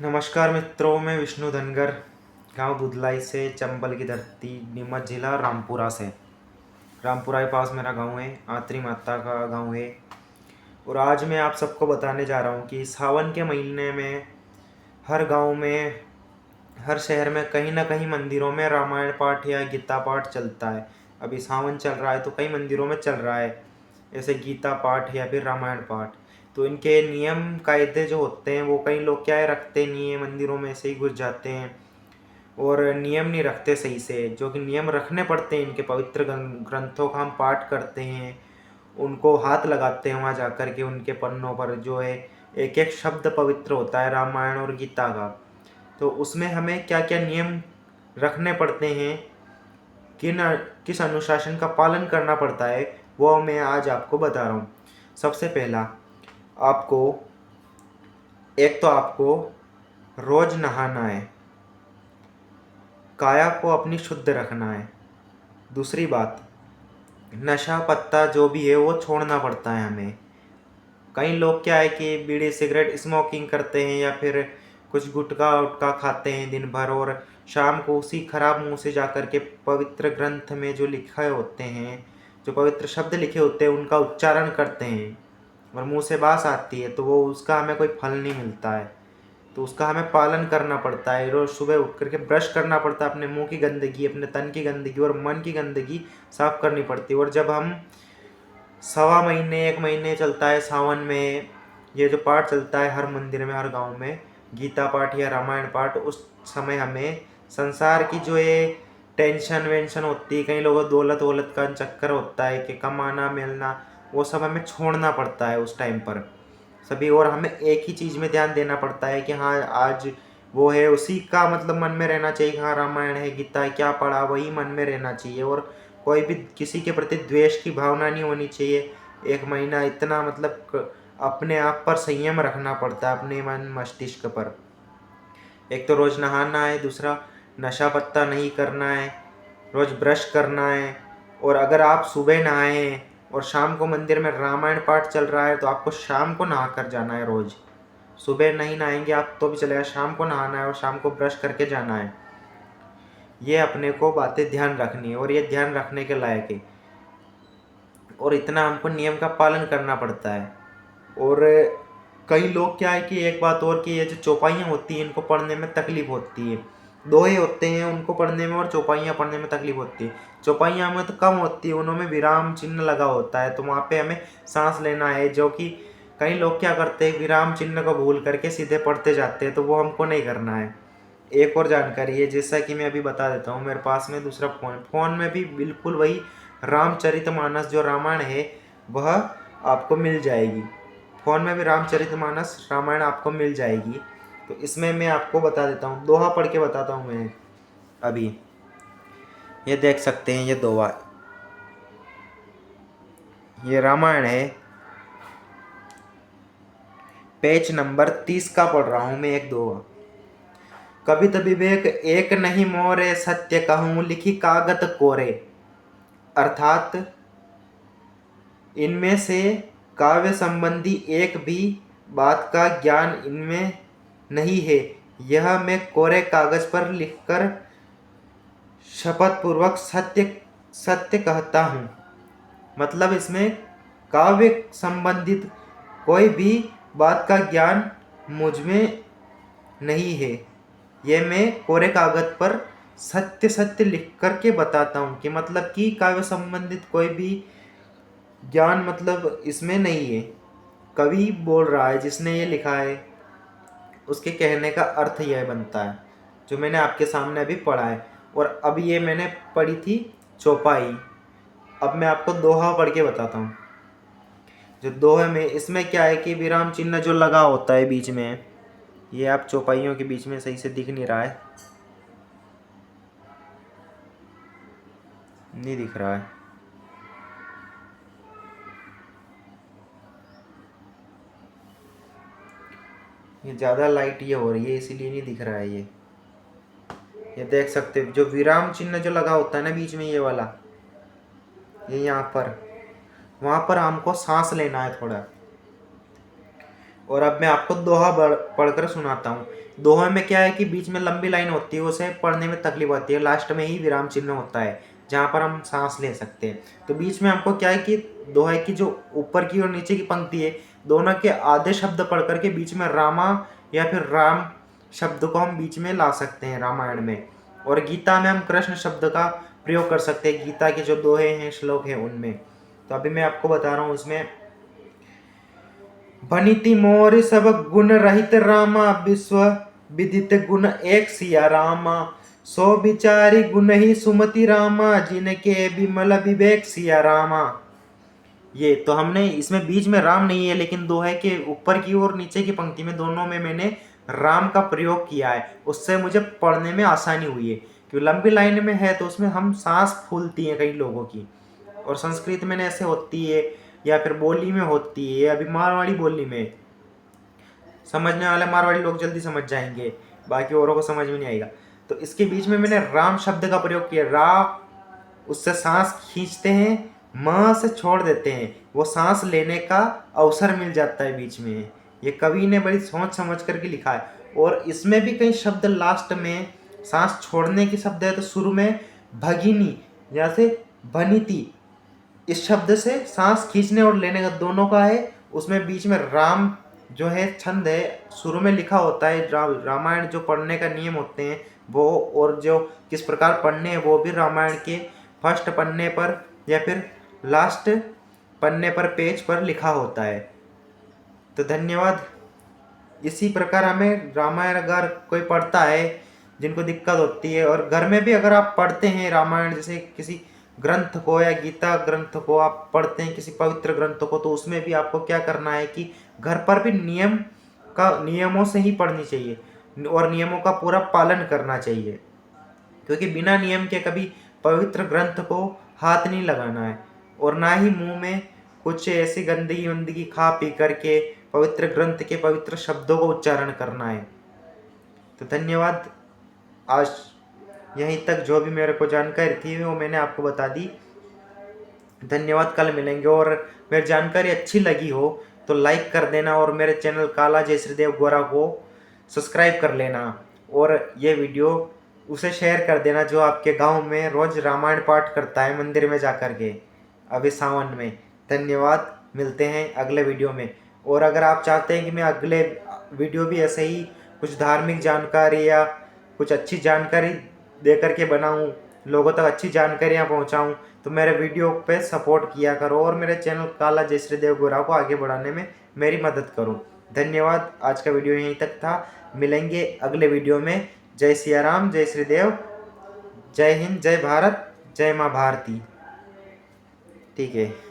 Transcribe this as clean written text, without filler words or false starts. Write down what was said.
नमस्कार मित्रों, मैं विष्णु धनगर, गांव दुधलाई से, चंबल की धरती, नीमच जिला, रामपुरा से। रामपुरा के पास मेरा गांव है, आत्री माता का गांव है। और आज मैं आप सबको बताने जा रहा हूं कि सावन के महीने में हर गांव में, हर शहर में कहीं ना कहीं मंदिरों में रामायण पाठ या गीता पाठ चलता है। अभी सावन चल रहा है तो कई मंदिरों में चल रहा है ऐसे गीता पाठ या फिर रामायण पाठ। तो इनके नियम कायदे जो होते हैं वो कई लोग क्या है रखते नहीं है, मंदिरों में ऐसे ही घुस जाते हैं और नियम नहीं रखते सही से। जो कि नियम रखने पड़ते हैं, इनके पवित्र ग्रंथों का हम पाठ करते हैं, उनको हाथ लगाते हैं वहाँ जाकर के। उनके पन्नों पर जो है एक एक शब्द पवित्र होता है रामायण और गीता का। तो उसमें हमें क्या क्या नियम रखने पड़ते हैं, किस अनुशासन का पालन करना पड़ता है, वो मैं आज आपको बता रहा हूँ। सबसे पहला, आपको रोज नहाना है, काया को अपनी शुद्ध रखना है। दूसरी बात, नशा पत्ता जो भी है वो छोड़ना पड़ता है हमें। कई लोग क्या है कि बीड़ी सिगरेट स्मोकिंग करते हैं या फिर कुछ गुटखा उटखा खाते हैं दिन भर, और शाम को उसी खराब मुंह से जाकर के पवित्र ग्रंथ में जो लिखे होते हैं, जो पवित्र शब्द लिखे होते हैं, उनका उच्चारण करते हैं और मुंह से बास आती है, तो वो उसका हमें कोई फल नहीं मिलता है। तो उसका हमें पालन करना पड़ता है। रोज़ सुबह उठ करके ब्रश करना पड़ता है, अपने मुंह की गंदगी, अपने तन की गंदगी और मन की गंदगी साफ करनी पड़ती है। और जब हम सवा महीने, एक महीने चलता है सावन में ये जो पाठ चलता है हर मंदिर में, हर गांव में, गीता पाठ या रामायण पाठ, उस समय हमें संसार की जो ये टेंशन वेंशन होती है, कई लोगों को दौलत वोलत का चक्कर होता है कि कमाना मिलना, वो सब हमें छोड़ना पड़ता है उस टाइम पर सभी। और हमें एक ही चीज़ में ध्यान देना पड़ता है कि हाँ आज वो है, उसी का मतलब मन में रहना चाहिए। हाँ रामायण है, गीता है, क्या पढ़ा वही मन में रहना चाहिए। और कोई भी किसी के प्रति द्वेष की भावना नहीं होनी चाहिए। एक महीना इतना मतलब अपने आप पर संयम रखना पड़ता है, अपने मन मस्तिष्क पर। एक तो रोज़ नहाना है, दूसरा नशा पत्ता नहीं करना है, रोज़ ब्रश करना है। और अगर आप सुबह नहाए हैं और शाम को मंदिर में रामायण पाठ चल रहा है तो आपको शाम को नहा कर जाना है रोज़। सुबह नहीं नहाएंगे आप तो भी चलेगा, शाम को नहाना है और शाम को ब्रश करके जाना है। ये अपने को बातें ध्यान रखनी है और ये ध्यान रखने के लायक है। और इतना हमको नियम का पालन करना पड़ता है। और कई लोग क्या है कि एक बात और कि ये जो चौपाइयाँ होती हैं इनको पढ़ने में तकलीफ होती है। दोहे होते हैं उनको पढ़ने में और चौपाइयाँ पढ़ने में तकलीफ होती है। चौपाइयाँ में तो कम होती है, उनमें विराम चिन्ह लगा होता है, तो वहाँ पे हमें सांस लेना है। जो कि कई लोग क्या करते हैं, विराम चिन्ह को भूल करके सीधे पढ़ते जाते हैं, तो वो हमको नहीं करना है। एक और जानकारी है, जैसा कि मैं अभी बता देता हूँ, मेरे पास में दूसरा फ़ोन में भी बिल्कुल वही रामचरितमानस जो रामायण है वह आपको मिल जाएगी। फ़ोन में भी रामचरितमानस रामायण आपको मिल जाएगी। तो इसमें मैं आपको बता देता हूँ, दोहा पढ़ के बताता हूँ मैं अभी। ये देख सकते हैं, ये दोहा, ये रामायण है, पेज नंबर 30 का पढ़ रहा हूँ मैं एक दोहा। कभी तो विवेक एक नहीं मोरे, सत्य कहूँ लिखी कागत कोरे। अर्थात इनमें से काव्य संबंधी एक भी बात का ज्ञान इनमें नहीं है, यह मैं कोरे कागज पर लिखकर शपथ पूर्वक सत्य सत्य कहता हूँ। मतलब इसमें काव्य संबंधित कोई भी बात का ज्ञान मुझ में नहीं है, यह मैं कोरे कागज पर सत्य सत्य लिख करके बताता हूँ। कि मतलब कि काव्य संबंधित कोई भी ज्ञान मतलब इसमें नहीं है। कवि बोल रहा है, जिसने ये लिखा है उसके कहने का अर्थ यह बनता है जो मैंने आपके सामने अभी पढ़ा है। और अब ये मैंने पढ़ी थी चौपाई, अब मैं आपको दोहा पढ़ के बताता हूँ। जो दोहे में, इसमें क्या है कि विराम चिन्ह जो लगा होता है बीच में, ये आप चौपाइयों के बीच में सही से दिख नहीं रहा है, नहीं दिख रहा है, ये ज़्यादा लाइट ये हो रही है इसीलिए नहीं दिख रहा है। ये देख सकते हो, जो विराम चिन्ह जो लगा होता है ना बीच में, ये वाला, ये यहाँ पर, वहाँ पर हमको सांस लेना है थोड़ा। और अब मैं आपको दोहा पढ़कर सुनाता हूँ। दोहे में क्या है कि बीच में लंबी लाइन होती है, उसे पढ़ने में तकलीफ होती है, लास्ट में ही विराम चिन्ह होता है जहाँ पर हम सांस ले सकते हैं। तो बीच में हमको क्या है कि दोहे की जो ऊपर की और नीचे की पंक्ति है, दोनों के आधे शब्द पढ़ करके बीच में रामा या फिर राम शब्द को हम बीच में ला सकते हैं रामायण में। और गीता में हम कृष्ण शब्द का प्रयोग कर सकते हैं, गीता के जो दोहे हैं, श्लोक हैं उनमें। तो अभी मैं आपको बता रहा हूँ उसमें, भनिति मोर सब गुण रहित रामा, विश्व विदित गुण एक सिया रामा, सो विचारी गुण ही सुमति रामा, जिनके विमल विवेक सिया रामा। ये तो हमने इसमें बीच में राम नहीं है, लेकिन दोहे के ऊपर की और नीचे की पंक्ति में दोनों में मैंने राम का प्रयोग किया है। उससे मुझे पढ़ने में आसानी हुई है, क्योंकि लंबी लाइन में है तो उसमें हम सांस फूलती है कई लोगों की, और संस्कृत में ऐसे होती है या फिर बोली में होती है। अभी मारवाड़ी बोली में समझने वाले मारवाड़ी लोग जल्दी समझ जाएंगे, बाकी औरों को समझ में नहीं आएगा। तो इसके बीच में मैंने राम शब्द का प्रयोग किया। रा, उससे सांस खींचते हैं, मां से छोड़ देते हैं, वो सांस लेने का अवसर मिल जाता है बीच में। ये कवि ने बड़ी सोच समझ करके लिखा है। और इसमें भी कई शब्द लास्ट में सांस छोड़ने के शब्द है। तो शुरू में भगिनी जैसे भनिति, इस शब्द से सांस खींचने और लेने का दोनों का है। उसमें बीच में राम जो है छंद है, शुरू में लिखा होता है। रामायण जो पढ़ने का नियम होते हैं वो, और जो किस प्रकार पढ़ने हैं वो भी रामायण के फर्स्ट पन्ने पर या फिर लास्ट पन्ने पर, पेज पर लिखा होता है। तो धन्यवाद। इसी प्रकार हमें रामायण अगर कोई पढ़ता है जिनको दिक्कत होती है, और घर में भी अगर आप पढ़ते हैं रामायण, जैसे किसी ग्रंथ को या गीता ग्रंथ को आप पढ़ते हैं, किसी पवित्र ग्रंथ को, तो उसमें भी आपको क्या करना है कि घर पर भी नियमों से ही पढ़नी चाहिए और नियमों का पूरा पालन करना चाहिए, क्योंकि बिना नियम के कभी पवित्र ग्रंथ को हाथ नहीं लगाना है, और ना ही मुंह में कुछ ऐसी गंदगी वंदगी खा पी करके पवित्र ग्रंथ के पवित्र शब्दों को उच्चारण करना है। तो धन्यवाद। आज यहीं तक जो भी मेरे को जानकारी थी वो मैंने आपको बता दी। धन्यवाद। कल मिलेंगे। और मेरी जानकारी अच्छी लगी हो तो लाइक कर देना, और मेरे चैनल काला जय श्रीदेव गोरा को सब्सक्राइब कर लेना, और ये वीडियो उसे शेयर कर देना जो आपके गांव में रोज रामायण पाठ करता है मंदिर में जा कर के अभी सावन में। धन्यवाद। मिलते हैं अगले वीडियो में। और अगर आप चाहते हैं कि मैं अगले वीडियो भी ऐसे ही कुछ धार्मिक जानकारी या कुछ अच्छी जानकारी दे करके बनाऊं, लोगों तक अच्छी जानकारियां पहुंचाऊं, तो मेरे वीडियो पे सपोर्ट किया करो और मेरे चैनल काला जय श्रीदेव गोरा को आगे बढ़ाने में मेरी मदद करो। धन्यवाद। आज का वीडियो यहीं तक था। मिलेंगे अगले वीडियो में। जय सिया राम, जय श्रीदेव, जय हिंद, जय भारत, जय माँ भारती। ठीक है।